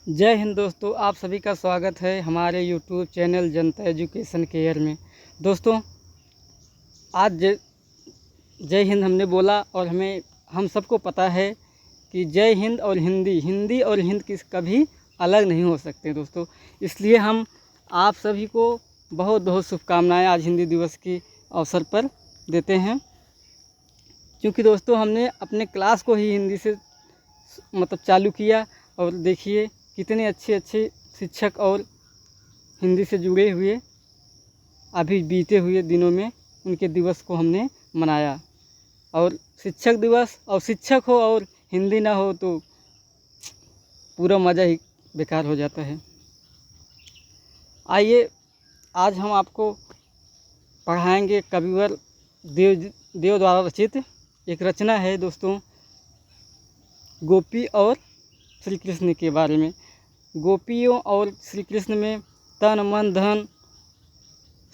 जय हिंद दोस्तों, आप सभी का स्वागत है हमारे यूट्यूब चैनल जनता एजुकेशन केयर में। दोस्तों, आज जय हिंद हमने बोला और हम सबको पता है कि जय हिंद और हिंदी और हिंद कभी अलग नहीं हो सकते दोस्तों। इसलिए हम आप सभी को बहुत बहुत शुभकामनाएं आज हिंदी दिवस के अवसर पर देते हैं, क्योंकि दोस्तों हमने अपने क्लास को ही हिंदी से चालू किया। और देखिए कितने अच्छे अच्छे शिक्षक और हिंदी से जुड़े हुए अभी बीते हुए दिनों में उनके दिवस को हमने मनाया। और शिक्षक दिवस और शिक्षक हो और हिंदी ना हो तो पूरा मज़ा ही बेकार हो जाता है। आइए आज हम आपको पढ़ाएंगे कविवर देव द्वारा रचित एक रचना है दोस्तों, गोपी और श्री कृष्ण के बारे में। गोपियों और श्री कृष्ण में तन मन धन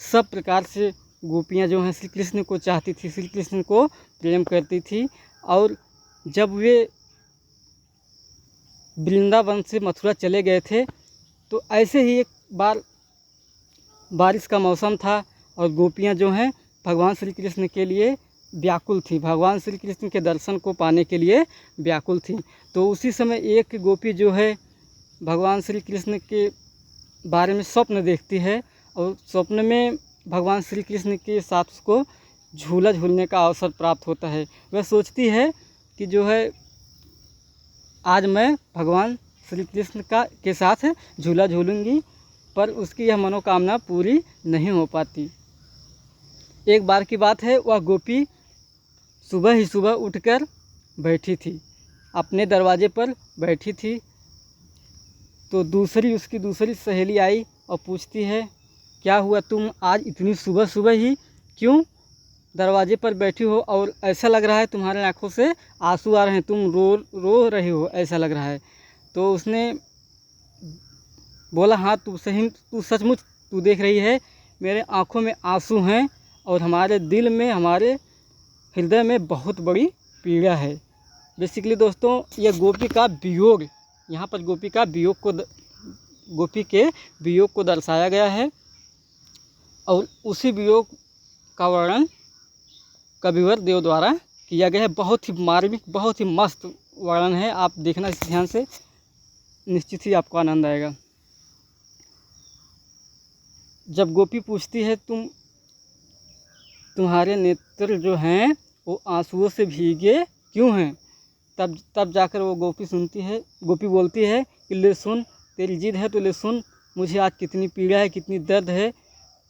सब प्रकार से गोपियां जो हैं श्री कृष्ण को चाहती थी, श्री कृष्ण को प्रेम करती थी। और जब वे वृंदावन से मथुरा चले गए थे तो ऐसे ही एक बार बारिश का मौसम था और गोपियां जो हैं भगवान श्री कृष्ण के लिए व्याकुल थी, भगवान श्री कृष्ण के दर्शन को पाने के लिए व्याकुल थी। तो उसी समय एक गोपी जो है भगवान श्री कृष्ण के बारे में स्वप्न देखती है और स्वप्न में भगवान श्री कृष्ण के साथ उसको झूला झूलने का अवसर प्राप्त होता है। वह सोचती है कि जो है आज मैं भगवान श्री कृष्ण के साथ झूला झूलूंगी, पर उसकी यह मनोकामना पूरी नहीं हो पाती। एक बार की बात है, वह गोपी सुबह ही सुबह उठकर बैठी थी, अपने दरवाजे पर बैठी थी। तो उसकी दूसरी सहेली आई और पूछती है, क्या हुआ, तुम आज इतनी सुबह सुबह ही क्यों दरवाजे पर बैठी हो और ऐसा लग रहा है तुम्हारे आँखों से आंसू आ रहे हैं, तुम रो रही हो ऐसा लग रहा है। तो उसने बोला, हाँ तू सचमुच तू देख रही है, मेरे आँखों में आंसू हैं और हमारे दिल में, हमारे हृदय में बहुत बड़ी पीड़ा है। बेसिकली दोस्तों यह गोपी का वियोग, यहाँ पर गोपी के वियोग को दर्शाया गया है और उसी वियोग का वर्णन कविवर देव द्वारा किया गया है। बहुत ही मार्मिक, बहुत ही मस्त वर्णन है, आप देखना इस ध्यान से, निश्चित ही आपको आनंद आएगा। जब गोपी पूछती है तुम्हारे नेत्र जो हैं वो आंसुओं से भीगे क्यों हैं, तब जाकर वो गोपी बोलती है कि ले सुन, तेरी जिद है तो ले सुन, मुझे आज कितनी पीड़ा है, कितनी दर्द है,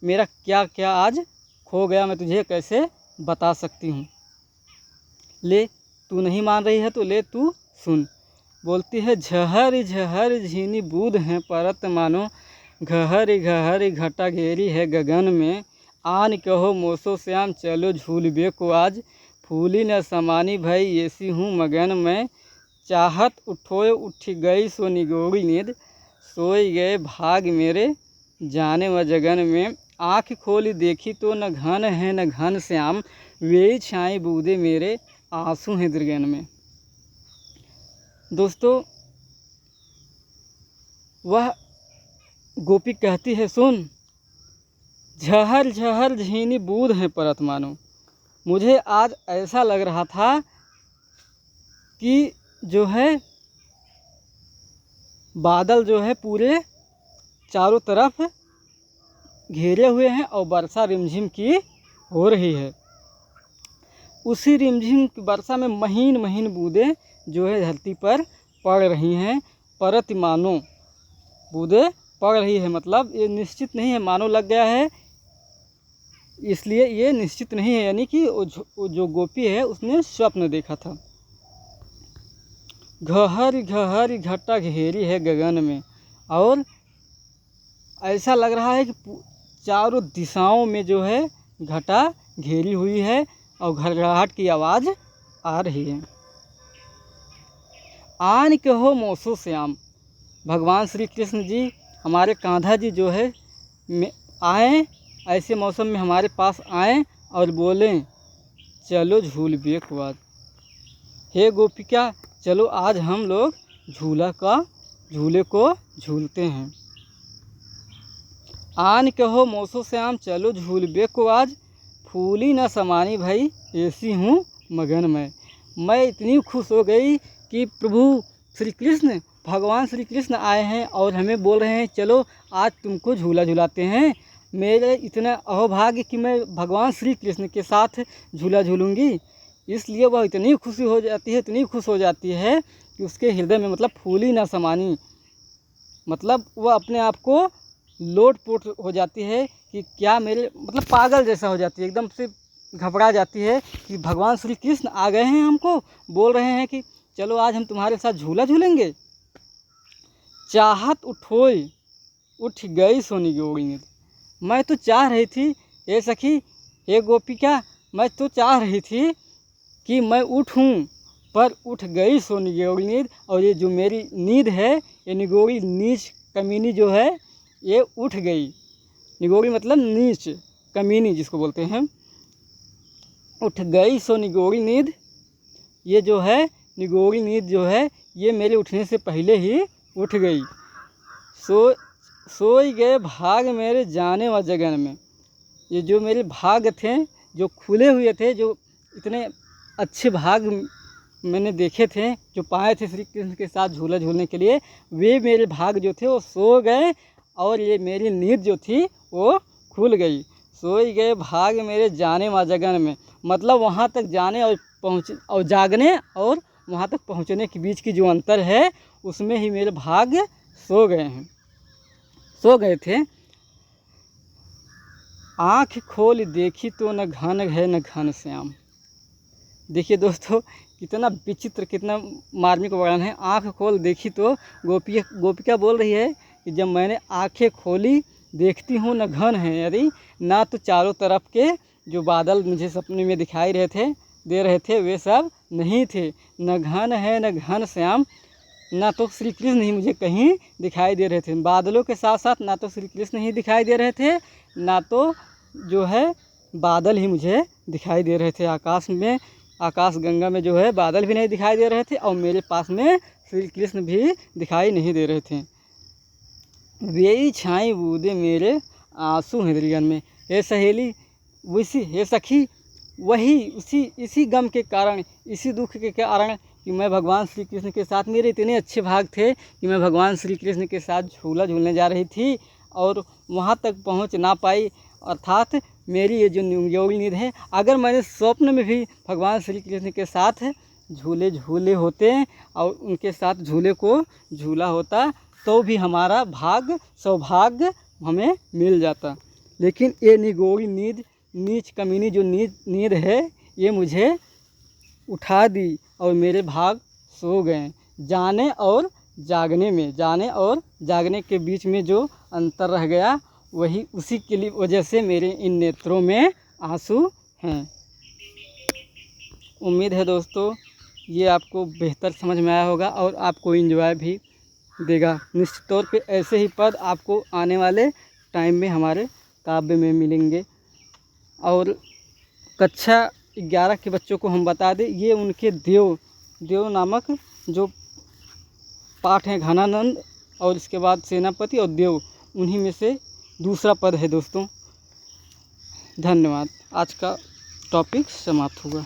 मेरा क्या क्या आज खो गया, मैं तुझे कैसे बता सकती हूँ। ले, तू नहीं मान रही है तो ले तू सुन। बोलती है, झहर झहर झीनी बूंद हैं परत मानो, घहर घहर घटा घेरी है गगन में, आन कहो मोसो श्याम चलो झूलबे को आज, फूली न समानी भई ऐसी हूँ मगन में, चाहत उठोए उठ गई सो निगोड़ी नींद, सोई गए भाग मेरे जाने व जगन में, आँख खोली देखी तो न घन है न घन श्याम, वे छाई बूदे मेरे आंसू हैं दृगन में। दोस्तों वह गोपी कहती है, सुन, झहर झहर झीनी बूंद हैं परत मानो, मुझे आज ऐसा लग रहा था कि जो है बादल जो है पूरे चारों तरफ घेरे हुए हैं और वर्षा रिमझिम की हो रही है। उसी रिमझिम की वर्षा में महीन महीन बूंदें जो है धरती पर पड़ रही हैं, परत मानो बूंदें पड़ रही है, मतलब ये निश्चित नहीं है, मानो लग गया है इसलिए ये निश्चित नहीं है, यानी कि वो जो गोपी है उसने स्वप्न देखा था। घहर घहर घटा घेरी है गगन में, और ऐसा लग रहा है कि चारों दिशाओं में जो है घटा घेरी हुई है और घड़घड़ाहट की आवाज़ आ रही है। आन कहो मोसो श्याम, भगवान श्री कृष्ण जी, हमारे कान्हा जी जो है आए, ऐसे मौसम में हमारे पास आएँ और बोलें, चलो झूलबे को आज, हे गोपिका चलो आज हम लोग झूला का झूले को झूलते हैं। आन कहो मौसो श्याम चलो झूलबे को आज, फूली न समानी भाई ऐसी हूँ मगन में। मैं इतनी खुश हो गई कि प्रभु श्री कृष्ण, भगवान श्री कृष्ण आए हैं और हमें बोल रहे हैं चलो आज तुमको झूला झुलाते हैं। मेरे इतना अहोभाग्य कि मैं भगवान श्री कृष्ण के साथ झूला झूलूंगी। इसलिए वह इतनी खुशी हो जाती है, इतनी खुश हो जाती है कि उसके हृदय में मतलब फूली ना समानी, मतलब वह अपने आप को लोट-पोट हो जाती है कि क्या मेरे मतलब पागल जैसा हो जाती है, एकदम से घबरा जाती है कि भगवान श्री कृष्ण आ गए हैं, हमको बोल रहे हैं कि चलो आज हम तुम्हारे साथ झूला झूलेंगे। चाहत उठोई उठ गई सोनी गोरी, मैं तो चाह रही थी ए सखी, ए गोपिका, मैं तो चाह रही थी कि मैं उठूं, पर उठ गई सो निगोरी नींद। और ये जो मेरी नींद है, ये निगोरी नीच कमीनी जो है ये उठ गई। निगोरी मतलब नीच, कमीनी जिसको बोलते हैं। उठ गई सो निगोरी नींद, ये जो है निगोरी नींद जो है ये मेरे उठने से पहले ही उठ गई। सोई गए भाग मेरे जाने व जगन में, ये जो मेरे भाग थे जो खुले हुए थे, जो इतने अच्छे भाग मैंने देखे थे, जो पाए थे श्री कृष्ण के साथ झूला झूलने के लिए, वे मेरे भाग जो थे वो सो गए और ये मेरी नींद जो थी वो खुल गई। सोई गए भाग मेरे जाने व जगन में, मतलब वहाँ तक जाने और पहुँच और जागने और वहाँ तक पहुँचने के बीच की जो अंतर है उसमें ही मेरे भाग सो गए हैं, सो गए थे। आँख खोल देखी तो न घन है न घन श्याम। देखिए दोस्तों कितना विचित्र, कितना मार्मिक वर्णन है। आँख खोल देखी तो गोपिका बोल रही है कि जब मैंने आँखें खोली देखती हूँ न घन है, यदि ना तो चारों तरफ के जो बादल मुझे सपने में दिखाई दे रहे थे वे सब नहीं थे, न घन है न घन श्याम, ना तो श्री कृष्ण ही मुझे कहीं दिखाई दे रहे थे। बादलों के साथ साथ ना तो श्री कृष्ण ही दिखाई दे रहे थे, ना तो जो है बादल ही मुझे दिखाई दे रहे थे। आकाश में, आकाश गंगा में जो है बादल भी नहीं दिखाई दे रहे थे और मेरे पास में श्री कृष्ण भी दिखाई नहीं दे रहे थे। वे छाई बूंदे मेरे आंसू हृदयन में, हे सहेली, वैसी हे सखी, वही इसी गम के कारण, इसी दुख के कारण कि मैं भगवान श्री कृष्ण के साथ, मेरे इतने अच्छे भाग थे कि मैं भगवान श्री कृष्ण के साथ झूला झूलने जा रही थी और वहाँ तक पहुँच ना पाई। अर्थात मेरी ये जो निगोरी नींद है, अगर मैंने स्वप्न में भी भगवान श्री कृष्ण के साथ झूले होते और उनके साथ झूले को झूला होता तो भी हमारा सौभाग्य हमें मिल जाता। लेकिन ये निगोरी नींद, नीच कमीनी जो नींद है ये मुझे उठा दी और मेरे भाग सो गए। जाने और जागने के बीच में जो अंतर रह गया वही उसी के लिए वजह से मेरे इन नेत्रों में आंसू हैं। उम्मीद है दोस्तों ये आपको बेहतर समझ में आया होगा और आपको एंजॉय भी देगा। निश्चित तौर पे ऐसे ही पद आपको आने वाले टाइम में हमारे काव्य में मिलेंगे। और कक्षा 11 के बच्चों को हम बता दें, ये उनके देव नामक जो पाठ हैं, घनानंद और इसके बाद सेनापति और देव, उन्हीं में से दूसरा पद है दोस्तों। धन्यवाद। आज का टॉपिक समाप्त हुआ।